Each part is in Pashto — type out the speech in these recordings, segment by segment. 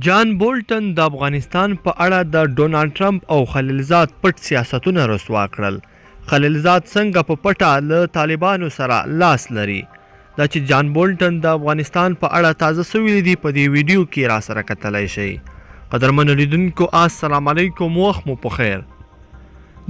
جان بولټن د افغانستان په اړه د ډونالډ ټرمپ او خلیلزاد پټ سیاستونه رسوا کړل. خلیلزاد څنګه په پټه له طالبانو سره لاس لري؟ دا چې جان بولټن د افغانستان په اړه تازه سوي دي په دې ویډیو کې را سره کتلی شئ. قدرمنو لیدونکو السلام علیکم، وخت مو په خیر.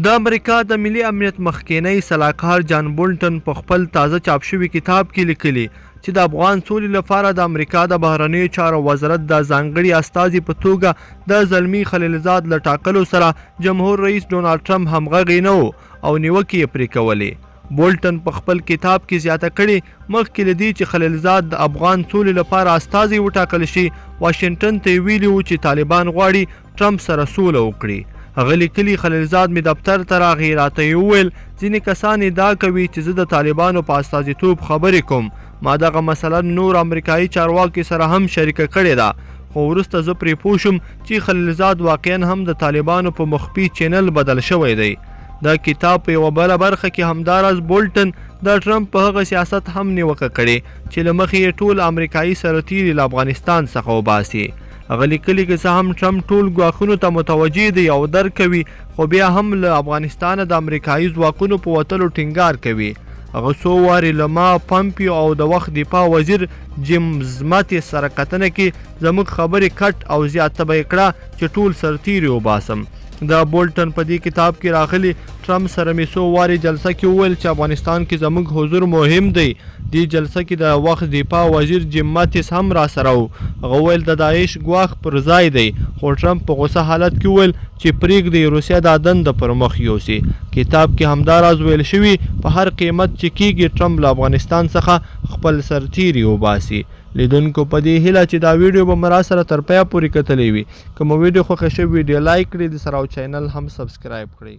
د امریکا د ملي امنیت مخکینی سلاکار جان بولټن په خپل تازه چاپ شوي کتاب کې لیکلي چې د افغان سولې لپاره د امریکا د بهرنیو چارو وزارت د ځانګړي استازي په توګه د زلمي خلیلزاد له ټاکلو سره جمهور رئیس ډونالډ ټرمپ همغږی نه و او نیوکې یې پرې کولې. بولټن په خپل کتاب کې زیاته کړې مخکې له دې چې خلیلزاد د افغان سولې لپاره استازی وټاکل شي، واشنګټن ته ویلي و چې طالبان غواړي ټرمپ سره سوله وکړي. هغه لیکلي خلیلزاد مې دفتر ته راغی، راته یې وویل ځینې کسان ادعا کوي چې زه د طالبانو په استازیتوب خبرې کوم. ما دغه مسله نور امریکایي چارواکي سره هم شریکه کړې ده، خو وروسته زه پرې پوه شوم چې خلیلزاد واقعا هم د طالبانو په مخفي چینل بدل شوی دی. د کتاب په یوه بله برخه کې همداراز بولټن د ټرمپ په هغه سیاست هم نیوکه کړې چې له مخې یې ټول امریکایي سرتیري له افغانستان څخه وباسي. هغه لیکلي که څه هم ټرمپ ټول ګواښونو ته متوجه دی او درک کوي، خو بیا هم له افغانستانه د امریکایي ځواکونو په وتلو ټینګار کوي. هغه څو وارې له ما پمپیو او د وخت دفاع وزیر جیم ماتیس سره کتنه کې زموږ خبرې کټ او زیات طبع کړه چې ټول سرتیري وباسم. د بولټن په دې کتاب کې راغلي ټرمپ سره مې څو وارې جلسه کې وویل چې افغانستان کې زموږ حضور مهم دی. دې جلسه کې د وخت دفاع وزیر جیم ماتیس هم را سره و. هغه ویل د داعش ګواښ پر ځای دی، خو ټرمپ په غوسه حالت کې وویل چې پرېږدئ روسیه دا دنده پر مخ یوسي. کتاب کې همداراز ویل شوي په هر قیمت چې کېږي ټرمپ له افغانستان څخه خپل سرتیري وباسي. لیدونکو په دې هیله چې دا ویډیو به مو را سره تر پایه پورې کتلی وي. که مو ویډیو خوښه شوې ویډیو لایک کړئ، د سره او چینل هم سبسکرایب کړئ.